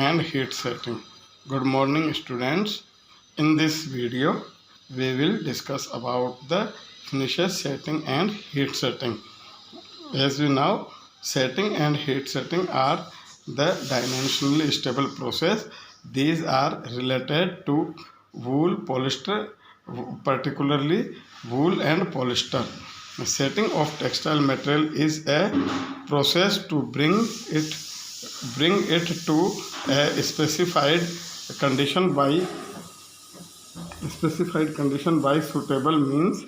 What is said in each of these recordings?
and heat setting. Good morning students. In this video we will discuss about the finishes setting and heat setting. As we know, setting and heat setting are the dimensionally stable process. These are related to wool, polyester, particularly wool and polyester. The setting of textile material is a process to bring it to a specified condition by suitable means.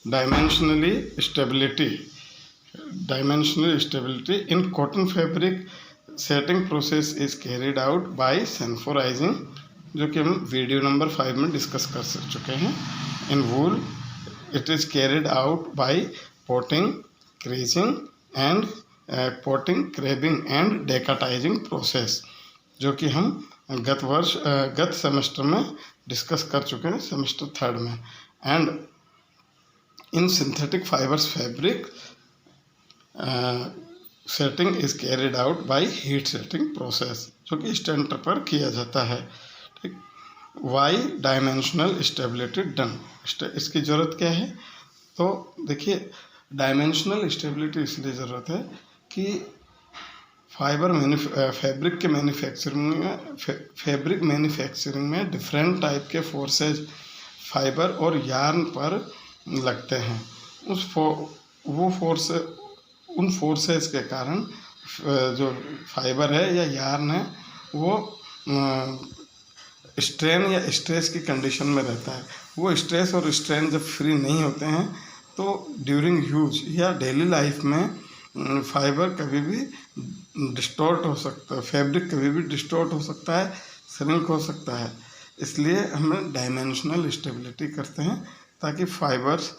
Dimensionally stability in cotton fabric setting process is carried out by सल्फोराइजिंग, जो कि हम video number 5 में discuss कर चुके हैं. In wool it is carried out by potting, crabbing and decatising process, जो कि हम गत सेमेस्टर में डिस्कस कर चुके हैं, सेमेस्टर 3 में. And in synthetic fibres fabric setting is carried out by heat setting process, जो कि स्टैंडर पर किया जाता है. ठीक. वाई डायमेंशनल स्टेबिलिटी डन, इसकी ज़रूरत क्या है? तो देखिए, डायमेंशनल स्टेबिलिटी इसलिए ज़रूरत है कि फैब्रिक मैन्युफैक्चरिंग में डिफरेंट टाइप के फोर्सेज फाइबर और यार्न पर लगते हैं. उन फोर्सेस के कारण जो फाइबर है या यार्न है वो स्ट्रेन या स्ट्रेस की कंडीशन में रहता है. वो स्ट्रेस और स्ट्रेन जब फ्री नहीं होते हैं तो ड्यूरिंग यूज या डेली लाइफ में फाइबर कभी भी डिस्टॉर्ट हो सकता है, फैब्रिक कभी भी डिस्टॉर्ट हो सकता है, श्रिंक हो सकता है. इसलिए हम डायमेंशनल स्टेबिलिटी करते हैं ताकि फाइबर्स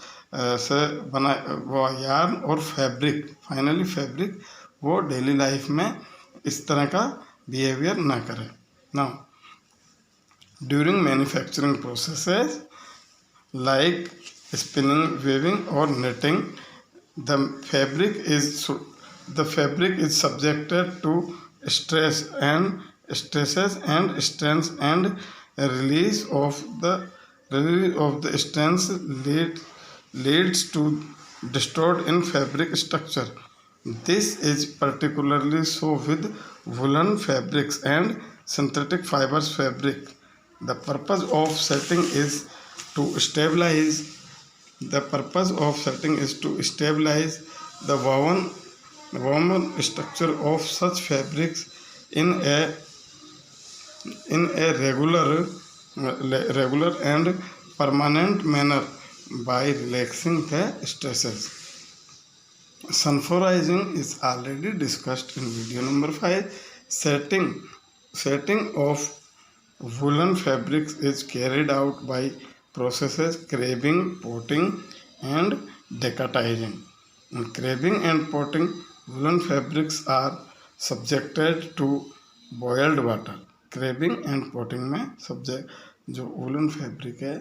से बना वो यार्न और फैब्रिक वो डेली लाइफ में इस तरह का बिहेवियर ना करे. Now during manufacturing processes like spinning, weaving or knitting, the fabric is subjected to stresses and strains, and release of the strains leads to distort in fabric structure. This is particularly so with woolen fabrics and synthetic fibers fabric. The purpose of setting is to stabilize the woven structure of such fabrics in a regular and permanent manner by relaxing the stresses. Sulfurizing is already discussed in video number 5. Setting of woolen fabrics is carried out by processes crabbing, potting and decatizing. In crabbing and potting, woolen fabrics are subjected to boiled water. crabbing and potting में जो woolen fabric है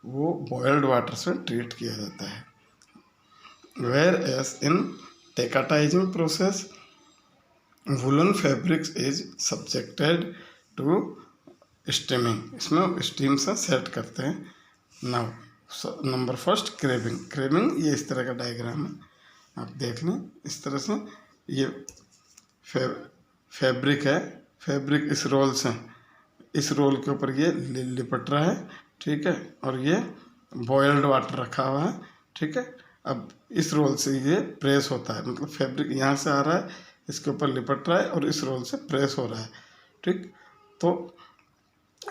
वो boiled water से treat किया जाता है. Whereas in decatizing process, woolen fabrics is subjected to steaming. इसमें steam से सेट करते हैं. नाउ नंबर फर्स्ट क्रेबिंग ये इस तरह का डायग्राम है, आप देख लें. इस तरह से ये फैब्रिक है, फैब्रिक इस रोल से, इस रोल के ऊपर ये लिपट रहा है. ठीक है, और ये बॉयल्ड वाटर रखा हुआ है. ठीक है, अब इस रोल से ये प्रेस होता है, मतलब फैब्रिक यहाँ से आ रहा है, इसके ऊपर लिपट रहा है और इस रोल से प्रेस हो रहा है. ठीक, तो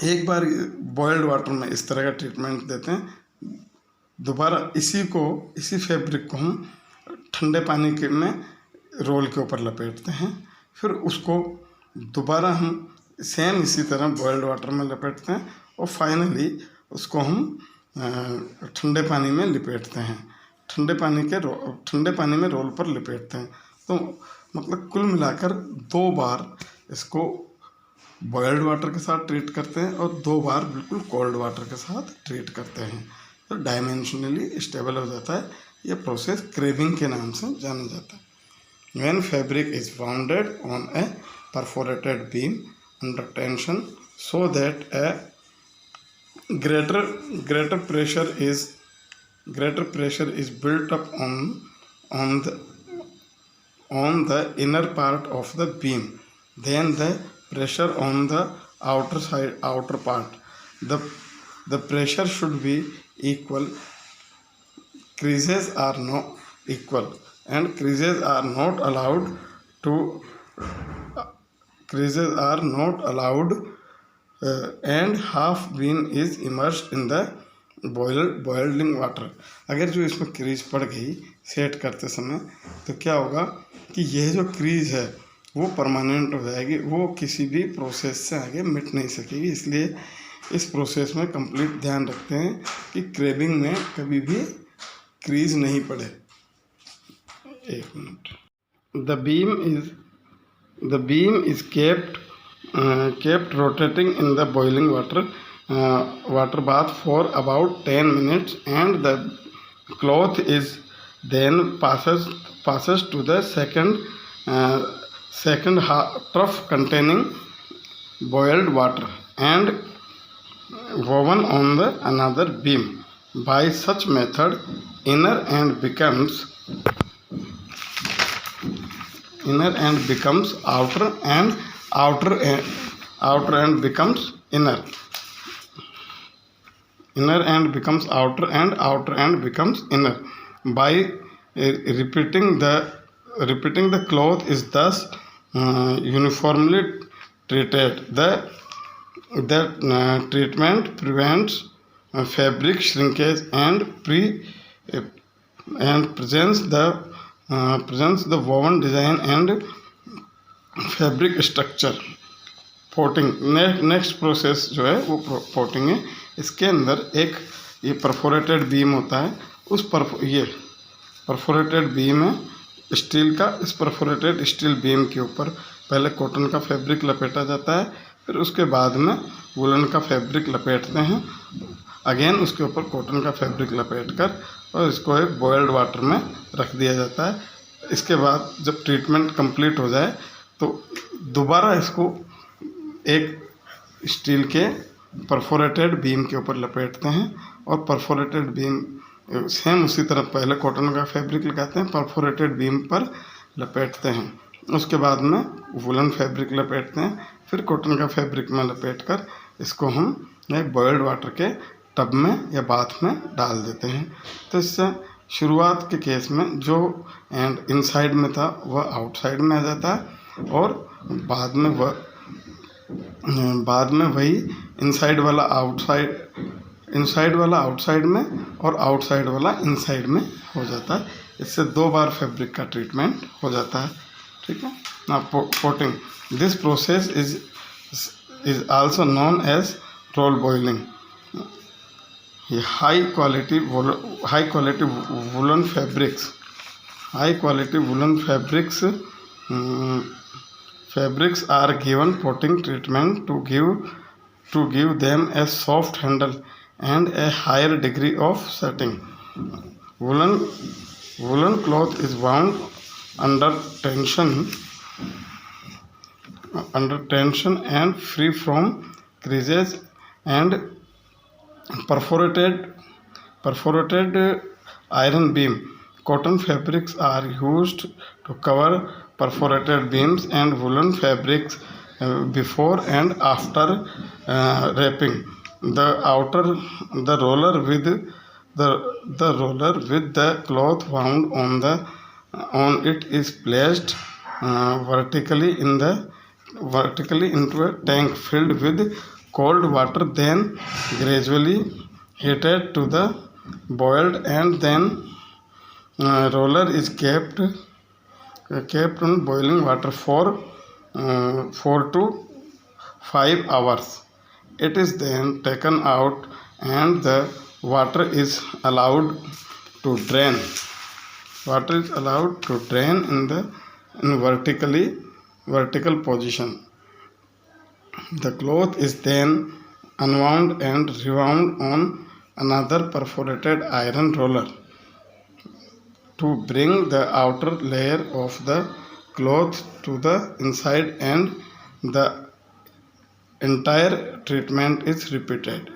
एक बार बॉइल्ड वाटर में इस तरह का ट्रीटमेंट देते हैं. दोबारा इसी फैब्रिक को हम ठंडे पानी में रोल के ऊपर लपेटते हैं. फिर उसको दोबारा हम सेम इसी तरह बॉइल्ड वाटर में लपेटते हैं और फाइनली उसको हम ठंडे पानी में लपेटते हैं. ठंडे पानी में रोल पर लपेटते हैं. तो मतलब कुल मिलाकर 2 बार इसको बॉइल्ड वाटर के साथ ट्रीट करते हैं और 2 बार बिल्कुल कोल्ड वाटर के साथ ट्रीट करते हैं. तो डायमेंशनली स्टेबल हो जाता है. यह प्रोसेस क्रेबिंग के नाम से जाना जाता है. When fabric is wounded on a perforated beam, under tension, so that a greater pressure is built up on the inner part of the beam than the pressure on the outer part. The pressure should be equal. Creases are not equal, and creases are not allowed and half beam is immersed in the boiling water. अगर जो इसमें crease पड़ गई set करते समय, तो क्या होगा कि यह जो क्रीज है वो परमानेंट हो जाएगी, वो किसी भी प्रोसेस से आगे मिट नहीं सकेगी। इसलिए इस प्रोसेस में कंप्लीट ध्यान रखते हैं कि क्रेबिंग में कभी भी क्रीज नहीं पड़े। एक minute. The beam is kept rotating in the boiling water bath for about 10 minutes, and the cloth is then passes to the second trough containing boiled water and woven on the another beam. By such method, inner end becomes outer, and outer end becomes inner. Inner end becomes outer, and outer end becomes inner. By repeating the cloth is thus uniformly treated. The treatment prevents fabric shrinkage and presents the woven design and fabric structure. Ponting, next process जो है वो Ponting है। इसके अंदर एक ये perforated beam होता है, ये परफोरेटेड बीम है स्टील का। इस परफोरेटेड स्टील बीम के ऊपर पहले कॉटन का फैब्रिक लपेटा जाता है, फिर उसके बाद में वुलन का फैब्रिक लपेटते हैं, अगेन उसके ऊपर कॉटन का फैब्रिक लपेट कर और इसको एक बॉयल्ड वाटर में रख दिया जाता है। इसके बाद जब ट्रीटमेंट कंप्लीट हो जाए तो दोबारा इसको एक स्टील के परफोरेटेड बीम के ऊपर लपेटते हैं, और परफोरेटेड बीम सेम उसी तरह पहले कॉटन का फैब्रिक लगाते हैं, परफोरेटेड बीम पर लपेटते हैं, उसके बाद में वुलन फैब्रिक लपेटते हैं, फिर कॉटन का फैब्रिक में लपेट कर इसको हम एक बॉयल्ड वाटर के टब में या बाथ में डाल देते हैं। तो इससे शुरुआत के केस में जो एंड इनसाइड में था वह आउटसाइड में आ जाता है, और बाद में वही इनसाइड वाला आउटसाइड में और आउटसाइड वाला इनसाइड में हो जाता है। इससे 2 बार फैब्रिक का ट्रीटमेंट हो जाता है। ठीक है ना। Potting, this process is also known as roll boiling. ये high quality woollen fabrics are given potting treatment to give them a soft handle and a higher degree of setting. Woolen cloth is wound under tension and free from creases, and perforated iron beam. Cotton fabrics are used to cover perforated beams and woolen fabrics before and after wrapping. The roller with the cloth wound on it is placed vertically into a tank filled with cold water, then gradually heated to the boiled, and then roller is kept on boiling water for 4 to 5 hours. It is then taken out and the water is allowed to drain. In vertical position. The cloth is then unwound and rewound on another perforated iron roller to bring the outer layer of the cloth to the inside, and the entire treatment is repeated.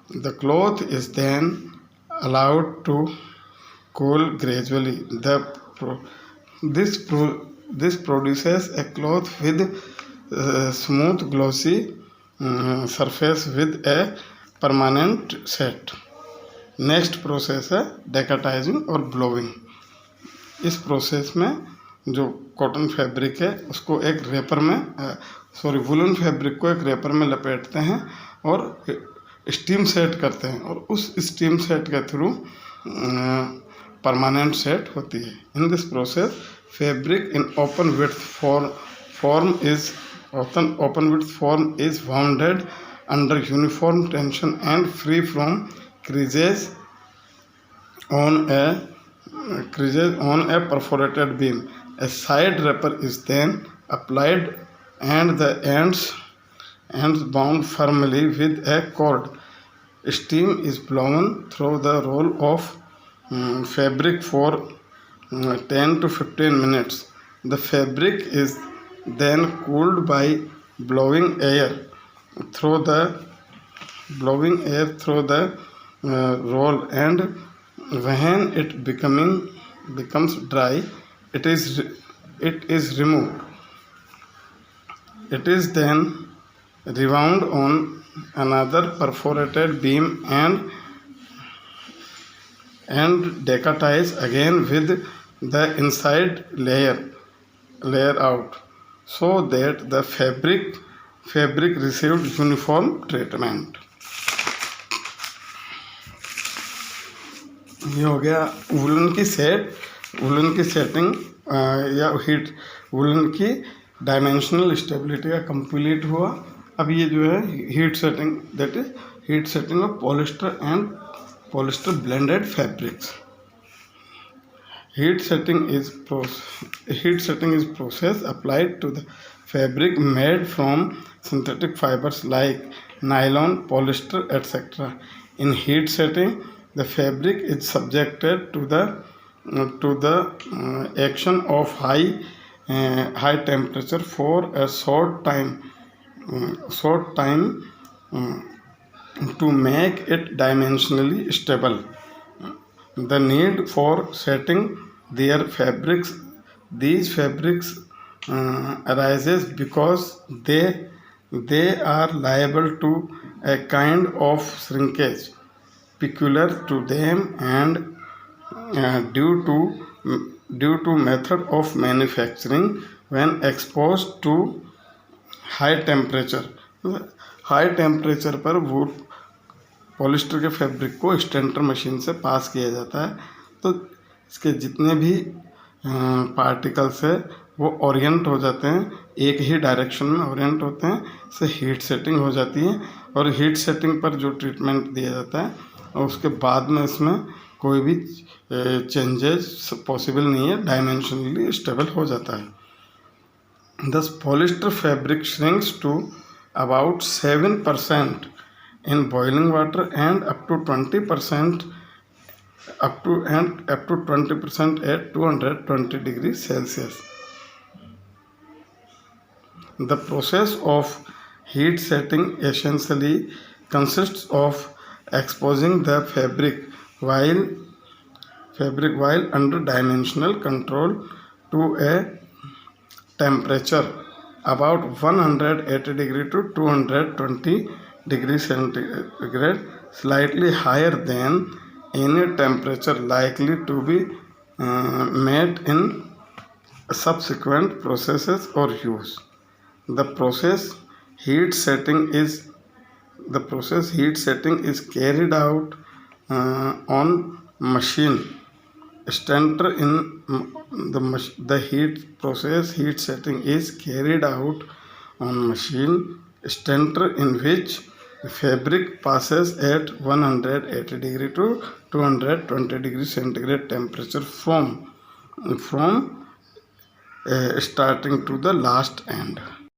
The cloth is then allowed to cool gradually. This produces a cloth with smooth glossy surface with a permanent set. Next process है डेकाटाइजिंग और blowing. इस process में जो cotton fabric है उसको एक रेपर में woollen fabric को एक रेपर में लपेटते हैं और स्टीम सेट करते हैं और उस स्टीम सेट के थ्रू परमानेंट सेट होती है. In this process fabric in open width form is wounded under uniform tension and free from creases on a perforated beam. A side wrapper is then applied and the ends bound firmly with a cord. Steam is blown through the roll of fabric for 10 to 15 minutes. The fabric is then cooled by blowing air through the roll, and when it becomes dry, it is removed. It is then rewound on another perforated beam and decatized again with the inside layer out, so that the fabric received uniform treatment. ये हो गया woollen की setting या woollen की dimensional stability का complete हुआ. अब ये जो है heat setting, that is heat setting of polyester blended fabrics. Heat setting is process applied to the fabric made from synthetic fibers like nylon, polyester, etc. In heat setting, the fabric is subjected to the action of high temperature for a short time to make it dimensionally stable. The need for setting these fabrics arises because they are liable to a kind of shrinkage peculiar to them and due to method of manufacturing when exposed to high temperature. High temperature पर वो polyester के fabric को स्टेंटर machine से पास किया जाता है, तो इसके जितने भी पार्टिकल्स है वो ओरिएंट हो जाते हैं, एक ही डायरेक्शन में ओरिएंट होते हैं, इससे हीट सेटिंग हो जाती है. और हीट सेटिंग पर जो ट्रीटमेंट दिया जाता है और उसके बाद में इसमें कोई भी चेंजेस पॉसिबल नहीं है, डायमेंशनली स्टेबल हो जाता है. Thus polyester fabric shrinks to about 7% in boiling water and up to 20% at 220 degrees Celsius. The process of heat setting essentially consists of exposing the fabric while under dimensional control to a temperature about 180 degree to 220 degrees centigrade, slightly higher than any temperature likely to be met in subsequent processes or use. The process heat setting is carried out on machine. Stentor in the heat setting is carried out on machine stentor in which the fabric passes at 180 degree to 220 degree centigrade temperature from starting to the last end.